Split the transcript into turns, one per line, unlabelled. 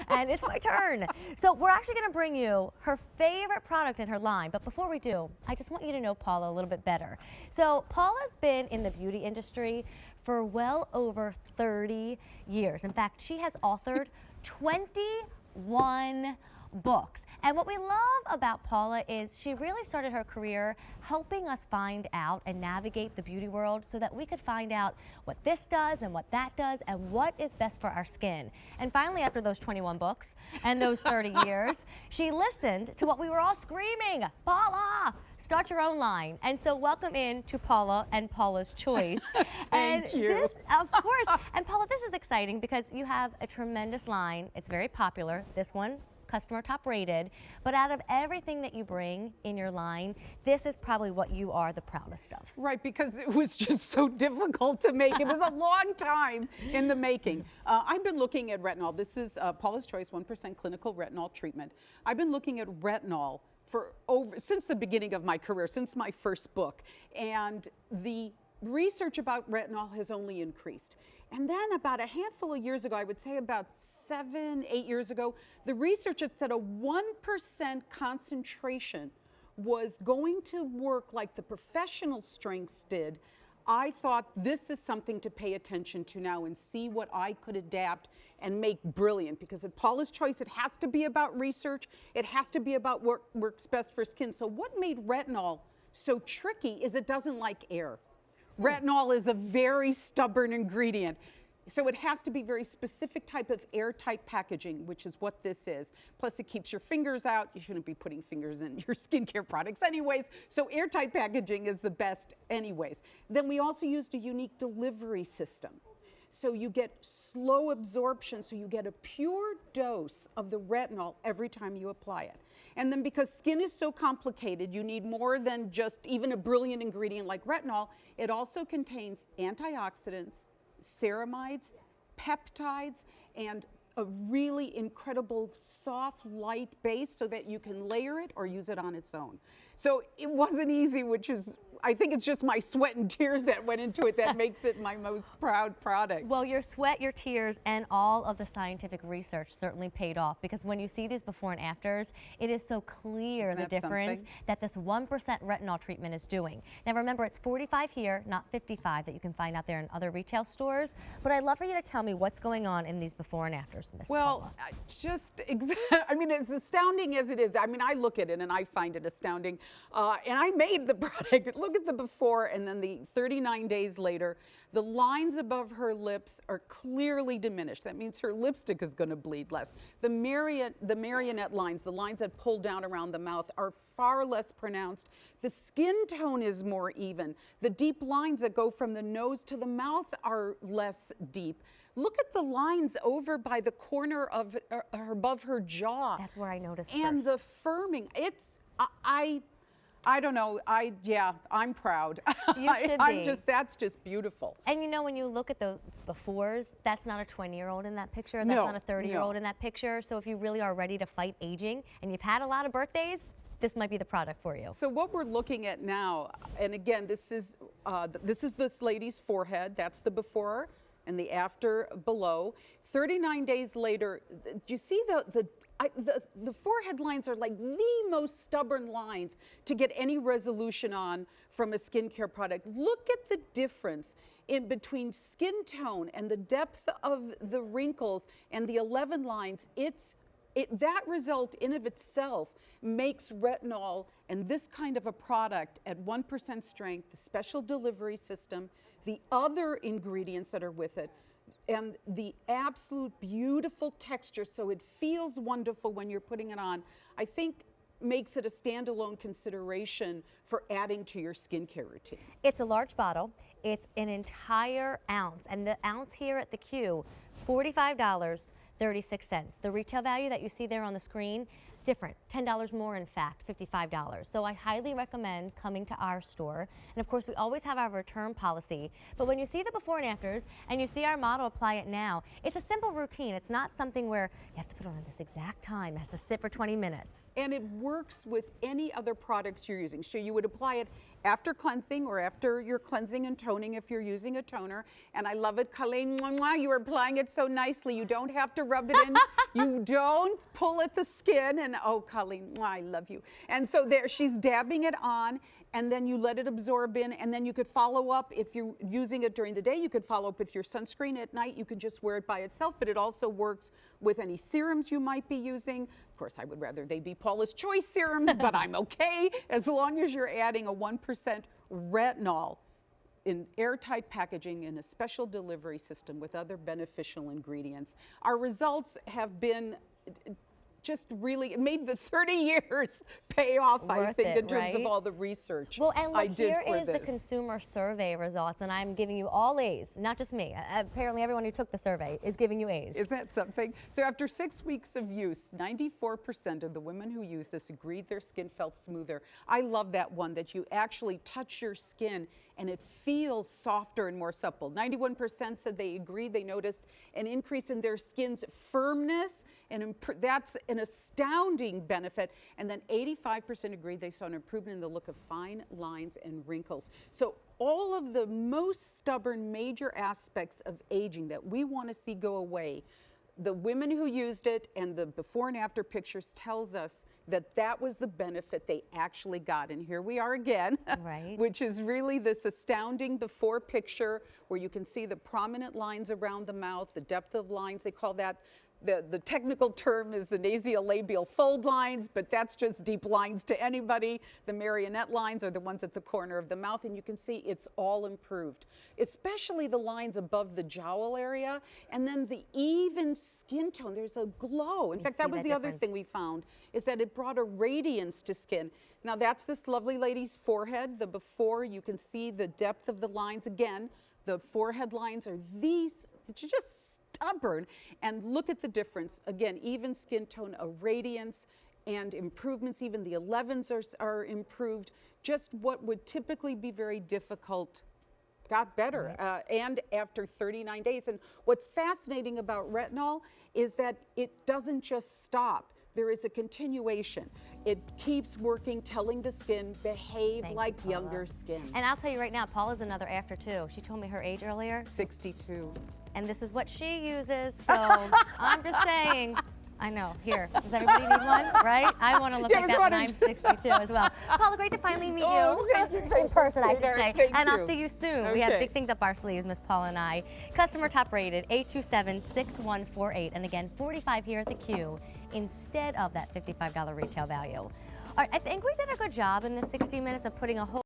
and it's my turn. So we're actually going to bring you her favorite product in her line. But before we do, I just want you to know Paula a little bit better. So Paula's been in the beauty industry for well over 30 years. In fact, she has authored 21 books. And what we love about Paula is she really started her career helping us find out and navigate the beauty world so that we could find out what this does and what that does and what is best for our skin. And finally, after those 21 books and those 30 years, she listened to what we were all screaming, Paula, start your own line. And so welcome in to Paula and Paula's Choice.
Thank you.
This, of course, and Paula, this is exciting because you have a tremendous line. It's very popular. This one, customer top rated, but out of everything that you bring in your line, this is probably what you are the proudest of.
Right, because it was just so difficult to make. It was a long time in the making. I've been looking at retinol. This is Paula's Choice 1% clinical retinol treatment. I've been looking at retinol since the beginning of my career, since my first book, and the research about retinol has only increased. And then about a handful of years ago, I would say about 7, 8 years ago, the research had said a 1% concentration was going to work like the professional strengths did. I thought this is something to pay attention to now and see what I could adapt and make brilliant, because at Paula's Choice, it has to be about research. It has to be about what works best for skin. So what made retinol so tricky is it doesn't like air. Retinol is a very stubborn ingredient. So it has to be very specific type of airtight packaging, which is what this is. Plus it keeps your fingers out. You shouldn't be putting fingers in your skincare products anyways. So airtight packaging is the best anyways. Then we also used a unique delivery system. So you get slow absorption, so you get a pure dose of the retinol every time you apply it. And then because skin is so complicated, you need more than just even a brilliant ingredient like retinol. It also contains antioxidants, ceramides, peptides, and a really incredible soft, light base so that you can layer it or use it on its own. So it wasn't easy, which is, I think it's just my sweat and tears that went into it that makes it my most proud product.
Well, your sweat, your tears, and all of the scientific research certainly paid off, because when you see these before and afters, it is so clear the difference that this 1% retinol treatment is doing. Now remember, it's 45 here, not 55 that you can find out there in other retail stores. But I'd love for you to tell me what's going on in these before and afters, Miss Paula.
I mean, as astounding as it is, I mean, I look at it and I find it astounding. And I made the product. Look at the before and then the 39 days later. The lines above her lips are clearly diminished. That means her lipstick is going to bleed less. The marionette lines, the lines that pull down around the mouth, are far less pronounced. The skin tone is more even. The deep lines that go from the nose to the mouth are less deep. Look at the lines over by the corner of above her jaw.
That's where I noticed
and
first.
The firming. It's I don't know. I'm proud.
You should be.
That's just beautiful.
And you know, when you look at those befores, that's not a 20-year-old in that picture. That's
No,
not a 30-year-old in that picture. So if you really are ready to fight aging and you've had a lot of birthdays, this might be the product for you.
So what we're looking at now, and again, this is this lady's forehead. That's the before and the after below. 39 days later, do you see the forehead lines are like the most stubborn lines to get any resolution on from a skincare product. Look at the difference in between skin tone and the depth of the wrinkles and the 11 lines. That result in of itself makes retinol and this kind of a product at 1% strength, the special delivery system, the other ingredients that are with it, and the absolute beautiful texture, so it feels wonderful when you're putting it on, I think makes it a standalone consideration for adding to your skincare routine.
It's a large bottle. It's an entire ounce, and the ounce here at the Q, $45.36. The retail value that you see there on the screen, different, $10 more in fact, $55. So I highly recommend coming to our store. And of course, we always have our return policy. But when you see the before and afters and you see our model apply it now, it's a simple routine. It's not something where you have to put it on at this exact time. It has to sit for 20 minutes.
And it works with any other products you're using. So you would apply it after cleansing or after your cleansing and toning if you're using a toner. And I love it, Colleen, you are applying it so nicely. You don't have to rub it in. You don't pull at the skin. And oh, Colleen, I love you. And so there, she's dabbing it on, and then you let it absorb in, and then you could follow up. If you're using it during the day, you could follow up with your sunscreen. At night, you can just wear it by itself, but it also works with any serums you might be using. Of course, I would rather they be Paula's Choice serums, but I'm okay as long as you're adding a 1% retinol in airtight packaging in a special delivery system with other beneficial ingredients. Our results have been just really, it made the 30 years pay off, I think, in terms of all the research
well, and look,
I did
here
for
is
this.
the consumer survey results, and I'm giving you all A's, not just me. Apparently, everyone who took the survey is giving you A's.
Isn't that something? So after 6 weeks of use, 94% of the women who used this agreed their skin felt smoother. I love that one, that you actually touch your skin and it feels softer and more supple. 91% said they agreed they noticed an increase in their skin's firmness, and that's an astounding benefit. And then 85% agreed they saw an improvement in the look of fine lines and wrinkles. So all of the most stubborn major aspects of aging that we want to see go away, the women who used it and the before and after pictures tells us that that was the benefit they actually got. And here we are again,
right.
which is really this astounding before picture where you can see the prominent lines around the mouth, the depth of lines. They call that, the technical term is the nasolabial fold lines, but that's just deep lines to anybody. The marionette lines are the ones at the corner of the mouth, and you can see it's all improved, especially the lines above the jowl area, and then the even skin tone. There's a glow. In fact, that was the other thing we found, is that it brought a radiance to skin. Now that's this lovely lady's forehead. The before, you can see the depth of the lines. Again, the forehead lines are these, just stubborn, and look at the difference. Again, even skin tone, a radiance, and improvements. Even the 11s are improved. Just what would typically be very difficult got better, and after 39 days. And what's fascinating about retinol is that it doesn't just stop. There is a continuation. It keeps working, telling the skin, behave like younger skin.
And I'll tell you right now, Paula's another after too. She told me her age earlier.
62.
And this is what she uses, so I'm just saying. I know. Here, does everybody need one? Right? I want to look like that when I'm 62 as well. Paula, great to finally meet you.
Thank you.
In person, I should say.
Thank
I'll
you.
see you soon.
Okay.
We have big things up our sleeves, Miss Paula and I. Customer top rated, 827-6148. And again, 45 here at the Q instead of that $55 retail value. All right, I think we did a good job in the 60 minutes of putting a whole